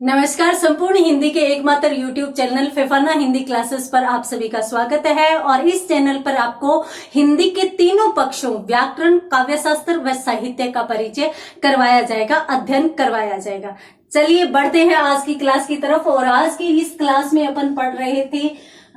नमस्कार। संपूर्ण हिंदी के एकमात्र YouTube channel Phephana Hindi classes पर आप सभी का स्वागत है। और इस चैनल पर आपको हिंदी के तीनों पक्षों व्याकरण, काव्यशास्त्र व साहित्य का परिचय करवाया जाएगा, अध्ययन करवाया जाएगा। चलिए बढ़ते हैं आज की क्लास की तरफ। और आज की इस क्लास में अपन पढ़ रहे थे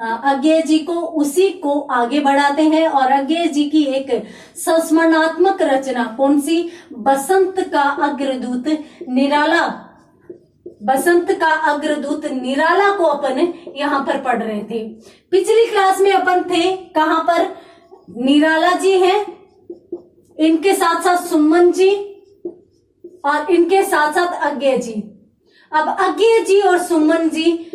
अज्ञेय जी को, उसी को आगे बढ़ाते हैं। और अज्ञेय जी की एक संस्मरणात्मक रचना कौन सी? बसंत का अग्रदूत निराला। बसंत का अग्रदूत निराला को अपन यहाँ पर पढ़ रहे थे। पिछली क्लास में अपन थे कहां पर? निराला जी हैं, इनके साथ साथ सुमन जी और इनके साथ साथ अज्ञेय जी। अब अज्ञेय जी और सुमन जी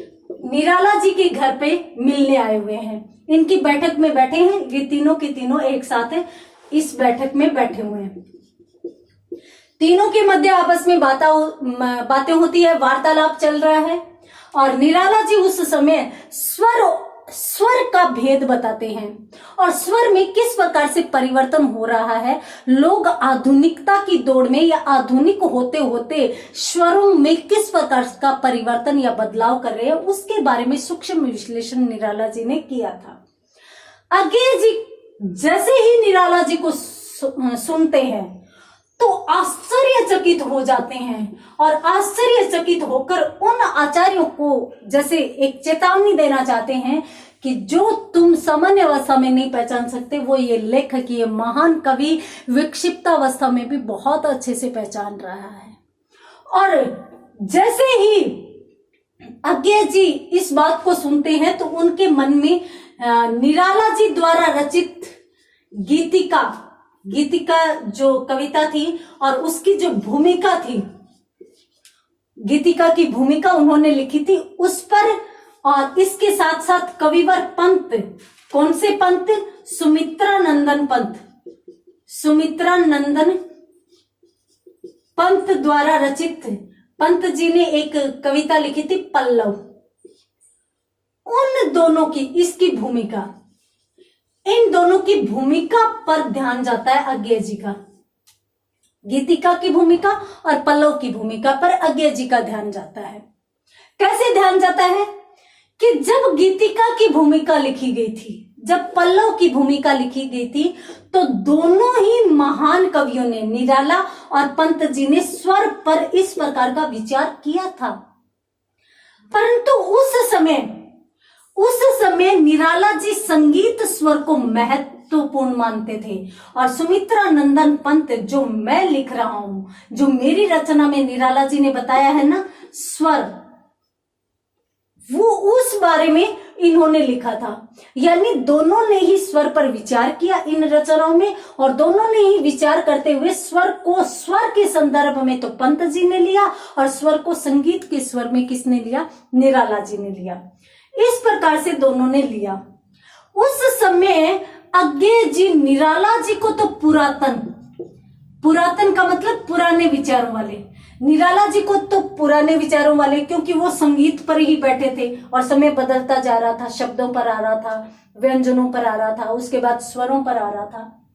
निराला जी के घर पे मिलने आए हुए हैं। इनकी बैठक में बैठे हैं। ये तीनों के तीनों एक साथ इस बैठक में बैठे हुए हैं। तीनों के मध्य आपस में बातें होती है, वार्तालाप चल रहा है। और निराला जी उस समय स्वर का भेद बताते हैं और स्वर में किस प्रकार से परिवर्तन हो रहा है। लोग आधुनिकता की दौड़ में या आधुनिक होते होते स्वरों में किस प्रकार का परिवर्तन या बदलाव कर रहे हैं, उसके बारे में सूक्ष्म विश्लेषण निराला जी ने किया था। अज्ञेय जी जैसे ही निराला जी को सुनते हैं तो आश्चर्यचकित हो जाते हैं और आश्चर्यचकित होकर उन आचार्यों को जैसे एक चेतावनी देना चाहते हैं कि जो तुम सामान्य अवस्था में नहीं पहचान सकते, वो ये लेखक, ये महान कवि विक्षिप्तावस्था में भी बहुत अच्छे से पहचान रहा है। और जैसे ही अज्ञेय जी इस बात को सुनते हैं तो उनके मन में निराला जी द्वारा रचित गीतिका जो कविता थी और उसकी जो भूमिका थी, गीतिका की भूमिका उन्होंने लिखी थी उस पर, और इसके साथ साथ कविवर पंत, कौन से पंत? सुमित्रानंदन पंत द्वारा रचित पंत जी ने एक कविता लिखी थी पल्लव। उन दोनों की, इसकी भूमिका, इन दोनों की भूमिका पर ध्यान जाता है अज्ञेय जी का। गीतिका की भूमिका और पल्लव की भूमिका पर अज्ञेय जी का ध्यान जाता है। कैसे ध्यान जाता है कि जब गीतिका की भूमिका लिखी गई थी, जब पल्लव की भूमिका लिखी गई थी, तो दोनों ही महान कवियों ने, निराला और पंत जी ने, स्वर पर इस प्रकार का विचार किया था। परंतु उस समय निराला जी संगीत स्वर को महत्वपूर्ण मानते थे और सुमित्रानंदन पंत, जो मैं लिख रहा हूं, जो मेरी रचना में निराला जी ने बताया है ना स्वर, वो उस बारे में इन्होंने लिखा था। यानी दोनों ने ही स्वर पर विचार किया इन रचनाओं में, और दोनों ने ही विचार करते हुए स्वर को, स्वर के संदर्भ में तो पंत जी ने लिया और स्वर को संगीत के स्वर में किसने लिया? निराला जी ने लिया। इस प्रकार से दोनों ने लिया। उस समय अज्ञेय जी निराला जी को तो पुरातन का मतलब पुराने विचारों वाले, निराला जी को तो पुराने विचारों वाले, क्योंकि वो संगीत पर ही बैठे थे और समय बदलता जा रहा था, शब्दों पर आ रहा था, व्यंजनों पर आ रहा था, उसके बाद स्वरों पर आ रहा था,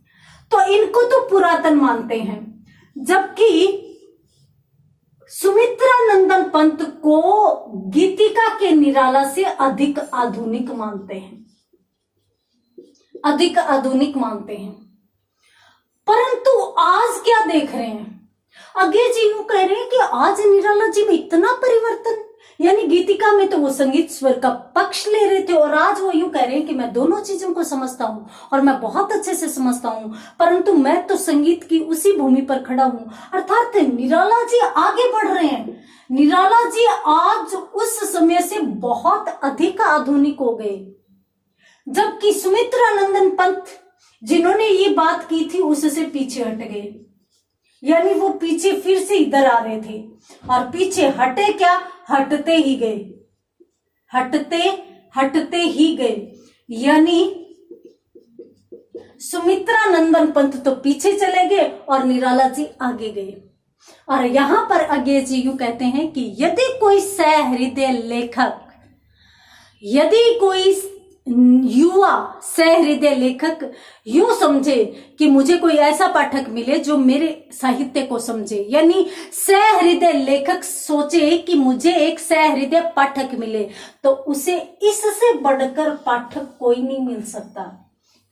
तो इनको तो पुरातन मानते हैं। जबकि सुमित्रानंदन पंत को गीतिका के निराला से अधिक आधुनिक मानते हैं, अधिक आधुनिक मानते हैं। परंतु आज क्या देख रहे हैं? अज्ञेय जी यूं कह रहे हैं कि आज निराला जी में इतना परिवर्तन, यानी गीतिका में तो वो संगीत स्वर का पक्ष ले रहे थे और आज वो यूं कह रहे हैं कि मैं दोनों चीजों को समझता हूं और मैं बहुत अच्छे से समझता हूं, परंतु मैं तो संगीत की उसी भूमि पर खड़ा हूं। अर्थात निराला जी आगे बढ़ रहे हैं। निराला जी आज उस समय से बहुत अधिक आधुनिक हो गए, जबकि सुमित्रानंदन पंत जिन्होंने ये बात की थी उससे पीछे हट गए। यानी वो पीछे फिर से इधर आ रहे थे और पीछे हटे क्या? हटते ही गए। यानी सुमित्रानंदन पंत तो पीछे चले गए और निराला जी आगे गए। और यहां पर अज्ञेय जी यूं कहते हैं कि यदि कोई सहृदय लेखक, यदि कोई युवा सहृदय लेखक यूं समझे कि मुझे कोई ऐसा पाठक मिले जो मेरे साहित्य को समझे, यानी सहृदय लेखक सोचे कि मुझे एक सहृदय पाठक मिले, तो उसे इससे बढ़कर पाठक कोई नहीं मिल सकता।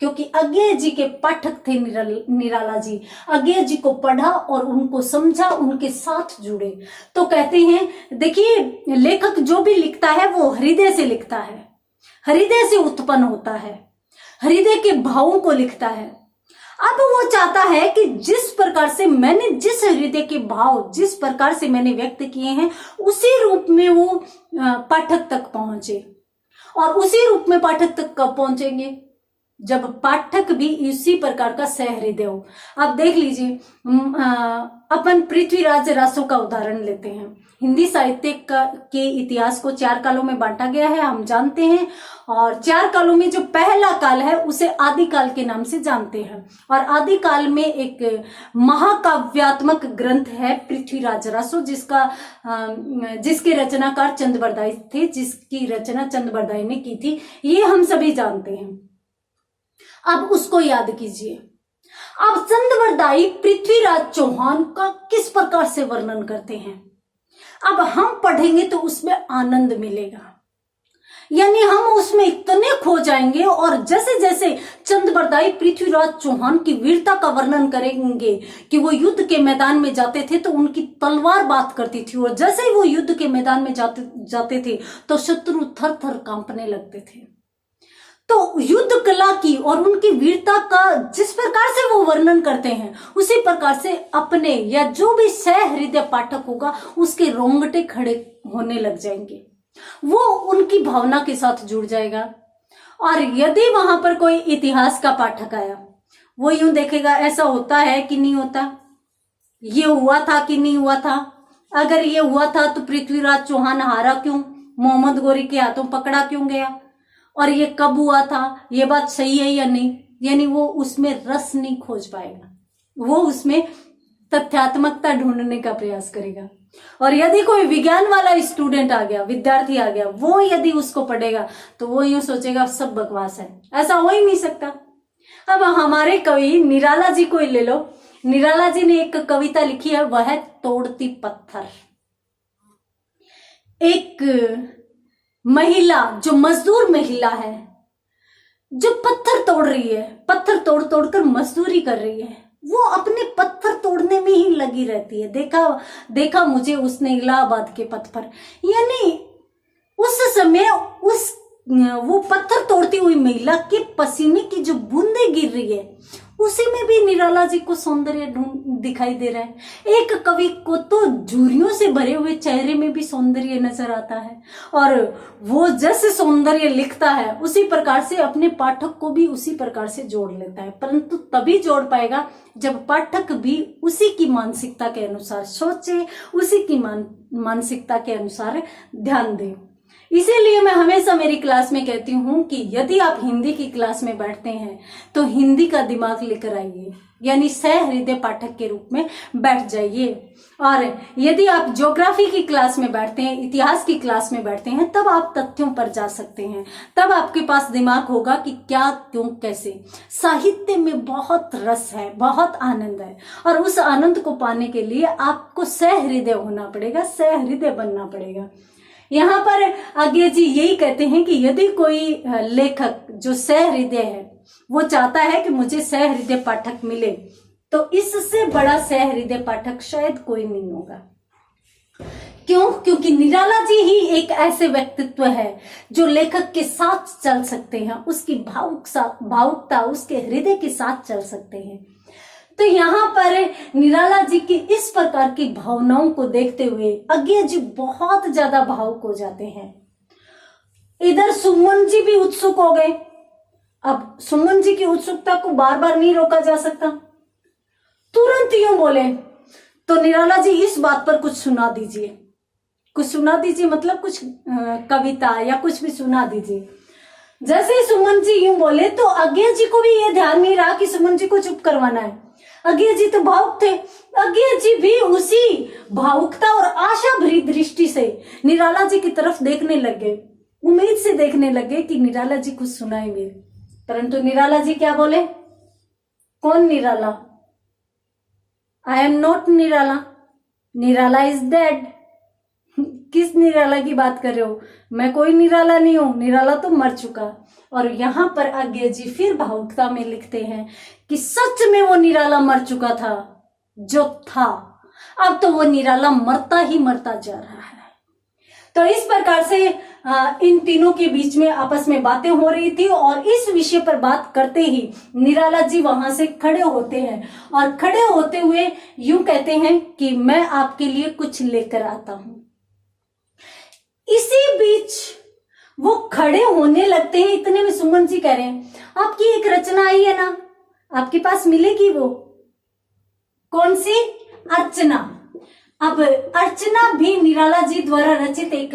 क्योंकि अज्ञेय जी के पाठक थे निराला जी। अज्ञेय जी को पढ़ा और उनको समझा, उनके साथ जुड़े। तो कहते हैं, देखिए, लेखक जो भी लिखता है वो हृदय से लिखता है, हृदय से उत्पन्न होता है, हृदय के भावों को लिखता है। अब वो चाहता है कि जिस प्रकार से मैंने, जिस हृदय के भाव जिस प्रकार से मैंने व्यक्त किए हैं, उसी रूप में वो पाठक तक पहुंचे। और उसी रूप में पाठक तक कब पहुंचेंगे? जब पाठक भी इसी प्रकार का सहृदय हो। आप देख लीजिए, अपन पृथ्वीराज रासो का उदाहरण लेते हैं। हिंदी साहित्य के इतिहास को 4 कालों में बांटा गया है, हम जानते हैं। और 4 कालों में जो पहला काल है उसे आदिकाल के नाम से जानते हैं। और आदिकाल में एक महाकाव्यात्मक ग्रंथ है पृथ्वीराज रासो, जिसके रचनाकार चंद बरदाई थे, जिसकी रचना चंद बरदाई ने की थी, ये हम सभी जानते हैं। अब उसको याद कीजिए। अब चंद बरदाई पृथ्वीराज चौहान का किस प्रकार से वर्णन करते हैं, अब हम पढ़ेंगे तो उसमें आनंद मिलेगा, यानी हम उसमें इतने खो जाएंगे। और जैसे जैसे चंद बरदाई पृथ्वीराज चौहान की वीरता का वर्णन करेंगे कि वो युद्ध के मैदान में जाते थे तो उनकी तलवार बात करती थी, और जैसे ही वो युद्ध के मैदान में जाते थे तो शत्रु थर थर कांपने लगते थे। तो युद्ध कला की और उनकी वीरता का जिस प्रकार से वो वर्णन करते हैं, उसी प्रकार से अपने या जो भी सहृदय पाठक होगा उसके रोंगटे खड़े होने लग जाएंगे, वो उनकी भावना के साथ जुड़ जाएगा। और यदि वहां पर कोई इतिहास का पाठक आया, वो यूं देखेगा ऐसा होता है कि नहीं होता, ये हुआ था कि नहीं हुआ था, अगर ये हुआ था तो पृथ्वीराज चौहान हारा क्यों, मोहम्मद गोरी के हाथों पकड़ा क्यों गया, और ये कब हुआ था, ये बात सही है या नहीं, यानी वो उसमें रस नहीं खोज पाएगा, वो उसमें तथ्यात्मकता ढूंढने का प्रयास करेगा। और यदि कोई विज्ञान वाला स्टूडेंट आ गया, विद्यार्थी आ गया, वो यदि उसको पढ़ेगा तो वो यूं सोचेगा सब बकवास है, ऐसा हो ही नहीं सकता। अब हमारे कवि निराला जी को ले लो। निराला जी ने एक कविता लिखी है, वह है तोड़ती पत्थर। एक महिला, जो मजदूर महिला है, जो पत्थर तोड़ रही है, पत्थर तोड़ तोड़ कर मजदूरी कर रही है, वो अपने पत्थर तोड़ने में ही लगी रहती है। देखा मुझे उसने इलाहाबाद के पथ पर, यानी उस समय वो पत्थर तोड़ती हुई महिला के पसीने की जो बूंदे गिर रही है, उसी में भी निराला जी को सौंदर्य दिखाई दे रहा है। एक कवि को तो झुर्रियों से भरे हुए चेहरे में भी सौंदर्य नजर आता है, और वो जैसे सौंदर्य लिखता है उसी प्रकार से अपने पाठक को भी उसी प्रकार से जोड़ लेता है। परंतु तभी जोड़ पाएगा जब पाठक भी उसी की मानसिकता के अनुसार सोचे, उसी की मानसिकता के अनुसार ध्यान दे। इसीलिए मैं हमेशा मेरी क्लास में कहती हूँ कि यदि आप हिंदी की क्लास में बैठते हैं तो हिंदी का दिमाग लेकर आइए, यानी सहृदय पाठक के रूप में बैठ जाइए। और यदि आप ज्योग्राफी की क्लास में बैठते हैं, इतिहास की क्लास में बैठते हैं, तब आप तथ्यों पर जा सकते हैं, तब आपके पास दिमाग होगा कि क्या, क्यों, कैसे। साहित्य में बहुत रस है, बहुत आनंद है, और उस आनंद को पाने के लिए आपको सहृदय होना पड़ेगा, सहृदय बनना पड़ेगा। यहाँ पर अज्ञेय जी यही कहते हैं कि यदि कोई लेखक जो सहृदय है, वो चाहता है कि मुझे सहृदय पाठक मिले, तो इससे बड़ा सहृदय पाठक शायद कोई नहीं होगा। क्यों? क्योंकि निराला जी ही एक ऐसे व्यक्तित्व है जो लेखक के साथ चल सकते हैं, उसकी भावुकता उसके हृदय के साथ चल सकते हैं। तो यहाँ पर निराला जी की इस प्रकार की भावनाओं को देखते हुए अज्ञेय जी बहुत ज्यादा भावुक हो जाते हैं। इधर सुमन जी भी उत्सुक हो गए। अब सुमन जी की उत्सुकता को बार बार नहीं रोका जा सकता, तुरंत यूं बोले, तो निराला जी इस बात पर कुछ सुना दीजिए, कुछ सुना दीजिए, मतलब कुछ कविता या कुछ भी सुना दीजिए। जैसे ही सुमन जी यूं बोले तो अज्ञेय जी को भी ये ध्यान नहीं रहा कि सुमन जी को चुप करवाना है। अज्ञेय जी तो भावुक थे, अज्ञेय जी भी उसी भावुकता और आशा भरी दृष्टि से निराला जी की तरफ देखने लग गए। उम्मीद से देखने लगे कि निराला जी कुछ सुनाएंगे, परंतु निराला जी क्या बोले? कौन Nirala? I am not Nirala, Nirala is dead. किस निराला की बात कर रहे हो? मैं कोई निराला नहीं हूं, निराला तो मर चुका। और यहाँ पर आज्ञा जी फिर भावुकता में लिखते हैं कि सच में वो निराला मर चुका था जो था, अब तो वो निराला मरता ही मरता जा रहा है। तो इस प्रकार से इन तीनों के बीच में आपस में बातें हो रही थी और इस विषय पर बात करते ही निराला जी वहां से खड़े होते हैं और खड़े होते हुए यूं कहते हैं कि मैं आपके लिए कुछ लेकर आता हूं। इसी बीच वो खड़े होने लगते हैं, इतने में सुमन जी कह रहे हैं आपकी एक रचना आई है ना, आपके पास मिलेगी वो? कौन सी? अर्चना। अब अर्चना भी निराला जी द्वारा रचित एक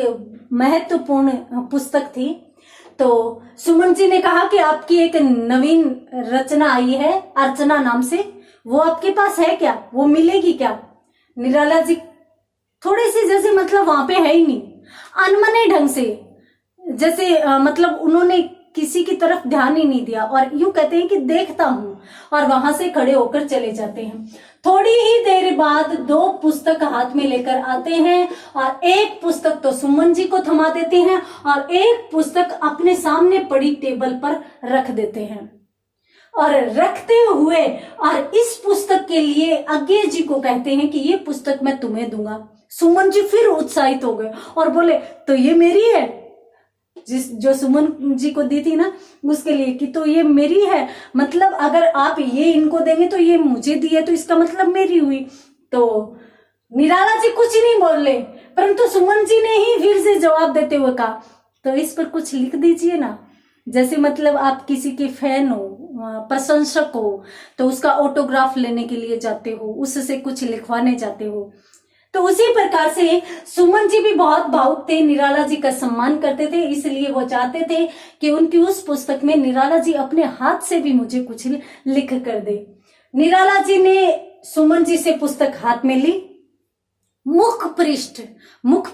महत्वपूर्ण पुस्तक थी। तो सुमन जी ने कहा कि आपकी एक नवीन रचना आई है अर्चना नाम से, वो आपके पास है क्या? वो मिलेगी क्या? निराला जी थोड़ी सी जैसे मतलब वहां पे है ही नहीं, अनमने ढंग से, जैसे मतलब उन्होंने किसी की तरफ ध्यान ही नहीं दिया और यूं कहते हैं कि देखता हूं, और वहां से खड़े होकर चले जाते हैं। थोड़ी ही देर बाद दो पुस्तक हाथ में लेकर आते हैं और एक पुस्तक तो सुमन जी को थमा देते हैं और एक पुस्तक अपने सामने पड़ी टेबल पर रख देते हैं। और रखते हुए और इस पुस्तक के लिए आज्ञा जी को कहते हैं कि ये पुस्तक मैं तुम्हें दूंगा। सुमन जी फिर उत्साहित हो गए और बोले तो ये मेरी है, जो सुमन जी को दी थी ना उसके लिए, कि तो ये मेरी है, मतलब अगर आप ये इनको देंगे तो ये मुझे दी है तो इसका मतलब मेरी हुई। तो निराला जी कुछ नहीं बोले, परंतु सुमन जी ने ही फिर से जवाब देते हुए कहा तो इस पर कुछ लिख दीजिए ना। जैसे मतलब आप किसी के फैन हो, प्रशंसक हो, तो उसका ऑटोग्राफ लेने के लिए जाते हो, उससे कुछ लिखवाने जाते हो। तो उसी प्रकार से सुमन जी भी बहुत भावुक थे, निराला जी का सम्मान करते थे, इसलिए वो चाहते थे कि उनकी उस पुस्तक में निराला जी अपने हाथ से भी मुझे कुछ लिख कर दे। निराला जी ने सुमन जी से पुस्तक हाथ में ली। मुख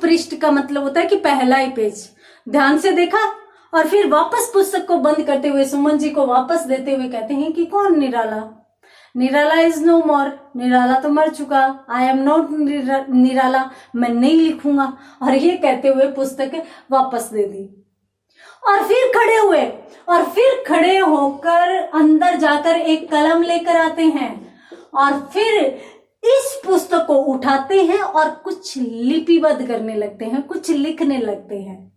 पृष्ठ का मतलब होता है कि पहला ही पेज ध्यान से देखा और फिर वापस पुस्तक को बंद करते हुए सुमन जी को वापस देते हुए कहते हैं कि कौन निराला? निराला इज नो मोर, निराला तो मर चुका। आई एम नॉट निराला, मैं नहीं लिखूंगा। और ये कहते हुए पुस्तक वापस दे दी और फिर खड़े हुए और फिर खड़े होकर अंदर जाकर एक कलम लेकर आते हैं और फिर इस पुस्तक को उठाते हैं और कुछ लिपिबद्ध करने लगते हैं, कुछ लिखने लगते हैं।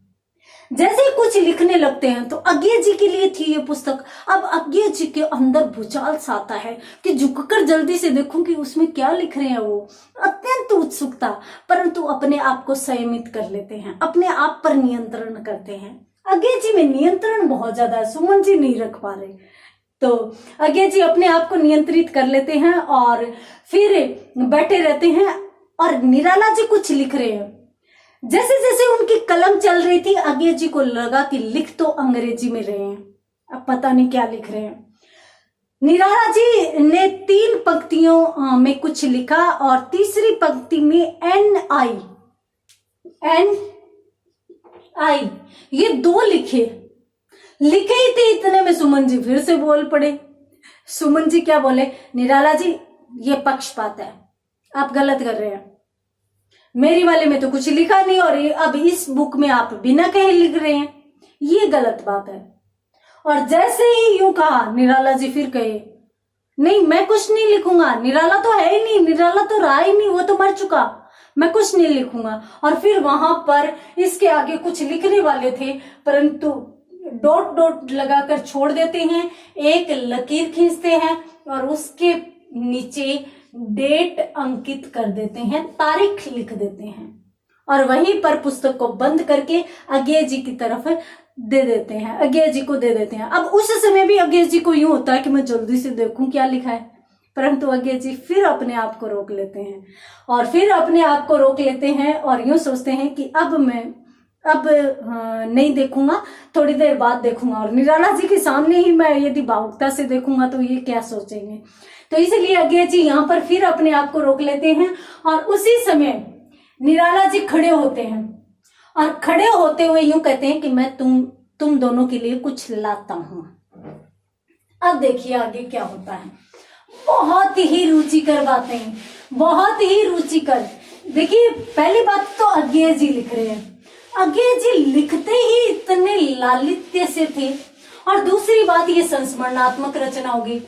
जैसे ही कुछ लिखने लगते हैं तो आज्ञा जी के लिए थी ये पुस्तक। अब आज्ञा जी के अंदर भूचाल सा आता है कि झुककर जल्दी से देखूं कि उसमें क्या लिख रहे हैं। वो अत्यंत उत्सुकता, परंतु अपने आप को संयमित कर लेते हैं, अपने आप पर नियंत्रण करते हैं। आज्ञा जी में नियंत्रण बहुत ज्यादा है, सुमन जी नहीं रख पा रहे। तो आज्ञा जी अपने आप को नियंत्रित कर लेते हैं और फिर बैठे रहते हैं और निराला जी कुछ लिख रहे हैं। जैसे जैसे उनकी कलम चल रही थी आज्ञा जी को लगा कि लिख तो अंग्रेजी में रहे हैं, अब पता नहीं क्या लिख रहे हैं। निराला जी ने 3 पंक्तियों में कुछ लिखा और तीसरी पंक्ति में NI ये 2 लिखे ही थे। इतने में सुमन जी फिर से बोल पड़े। सुमन जी क्या बोले? निराला जी ये पक्षपात है, आप गलत कर रहे हैं, मेरी वाले में तो कुछ लिखा नहीं और अब इस बुक में आप बिना कहे लिख रहे हैं, ये गलत बात है। और जैसे ही यूं कहा निराला जी फिर कहे नहीं मैं कुछ नहीं लिखूंगा, निराला तो है ही नहीं, निराला तो रहा ही नहीं, वो तो मर चुका, मैं कुछ नहीं लिखूंगा। और फिर वहां पर इसके आगे कुछ लिखने वाले थे परंतु डॉट डॉट लगाकर छोड़ देते हैं, एक लकीर खींचते हैं और उसके नीचे डेट अंकित कर देते हैं, तारीख लिख देते हैं और वहीं पर पुस्तक को बंद करके आज्ञा जी की तरफ दे देते हैं, आज्ञा जी को दे देते हैं। अब उस समय भी आज्ञा जी को यूं होता है कि मैं जल्दी से देखूं क्या लिखा है, परंतु आज्ञा जी फिर अपने आप को रोक लेते हैं और फिर अपने आप को रोक लेते हैं और यूं सोचते हैं कि अब नहीं देखूंगा, थोड़ी देर बाद देखूंगा। और निराला जी के सामने ही मैं यदि भावुकता से देखूंगा तो ये क्या सोचेंगे, तो इसलिए आज्ञा जी यहाँ पर फिर अपने आप को रोक लेते हैं और उसी समय निराला जी खड़े होते हैं और खड़े होते हुए यूं कहते हैं कि मैं तुम दोनों के लिए कुछ लाता हूं। अब देखिए आगे क्या होता है। बहुत ही रुचिकर बातें, बहुत ही रुचिकर। देखिए पहली बात तो अज्ञेय जी लिख रहे हैं। अज्ञेय जी लिखते ही इतने लालित्य से थे। और दूसरी बात, ये संस्मरणात्मक रचना होगी।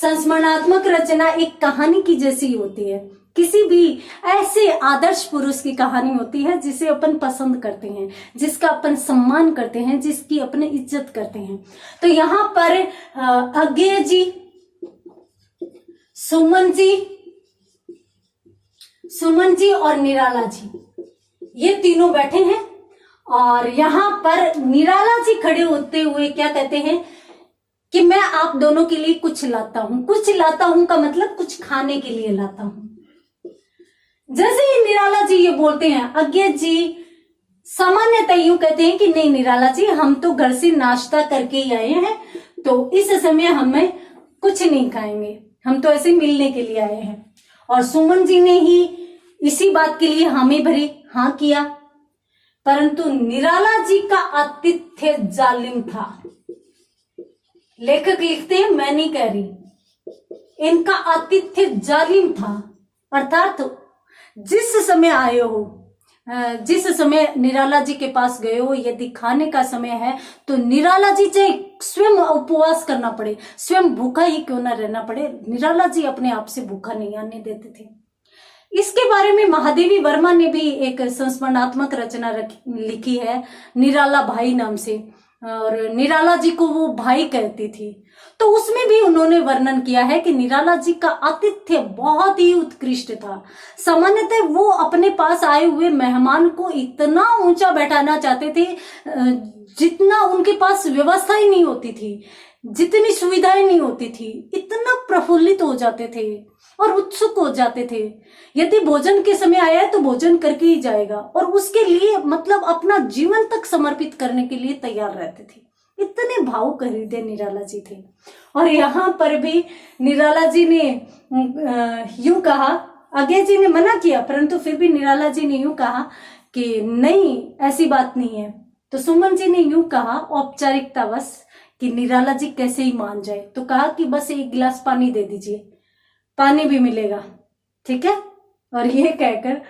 संस्मरणात्मक रचना एक कहानी की जैसी होती है। किसी भी ऐसे आदर्श पुरुष की कहानी होती है जिसे अपन पसंद करते हैं, जिसका अपन सम्मान करते हैं, जिसकी अपने इज्जत करते हैं। तो यहाँ पर अज्ञेय जी, सुमन जी और निराला जी, ये तीनों बैठे हैं। और यहाँ पर निराला जी खड़े होते हुए क्या कहते हैं कि मैं आप दोनों के लिए कुछ लाता हूं। कुछ लाता हूं का मतलब कुछ खाने के लिए लाता हूं। जैसे ही निराला जी ये बोलते हैं, अज्ञेय जी सामान्यतः यूं कहते हैं कि नहीं निराला जी, हम तो घर से नाश्ता करके ही आए हैं, तो इस समय हमें कुछ नहीं खाएंगे, हम तो ऐसे मिलने के लिए आए हैं। और सुमन जी ने ही इसी बात के लिए हामी भरी हाँ किया। परंतु निराला जी का आतिथ्य जालिम था। लेखक लिखते हैं, मैं नहीं कह रही, इनका आतिथ्य जालिम था। अर्थात जिस समय आए हो, जिस समय निराला जी के पास गए हो, यदि खाने का समय है तो निराला जी चाहे स्वयं उपवास करना पड़े, स्वयं भूखा ही क्यों ना रहना पड़े, निराला जी अपने आप से भूखा नहीं आने देते थे। इसके बारे में महादेवी वर्मा ने भी एक संस्मरणात्मक रचना लिखी है, निराला भाई नाम से। और निराला जी को वो भाई कहती थी। तो उसमें भी उन्होंने वर्णन किया है कि निराला जी का आतिथ्य बहुत ही उत्कृष्ट था। सामान्यतः वो अपने पास आए हुए मेहमान को इतना ऊंचा बैठाना चाहते थे जितना उनके पास व्यवस्था ही नहीं होती थी, जितनी सुविधाएं नहीं होती थी। इतना प्रफुल्लित हो जाते थे और उत्सुक हो जाते थे। यदि भोजन के समय आया है तो भोजन करके ही जाएगा, और उसके लिए मतलब अपना जीवन तक समर्पित करने के लिए तैयार रहते थे। इतने भावुक हृदय निराला जी थे। और यहाँ पर भी निराला जी ने यूं कहा, अज्ञेय जी ने मना किया, परंतु फिर भी निराला जी ने यूं कहा कि नहीं ऐसी बात नहीं है। तो सुमन जी ने यूं कहा औपचारिकतावश कि निराला जी कैसे ही मान जाए, तो कहा कि बस एक गिलास पानी दे दीजिए, पानी भी मिलेगा, ठीक है। और ये कहकर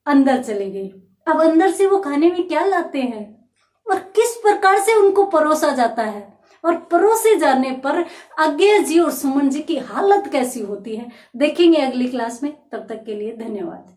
अंदर चले गई। अब अंदर से वो खाने में क्या लाते हैं और किस प्रकार से उनको परोसा जाता है, और परोसे जाने पर अज्ञेय जी और सुमन जी की हालत कैसी होती है, देखेंगे अगली क्लास में। तब तक के लिए धन्यवाद।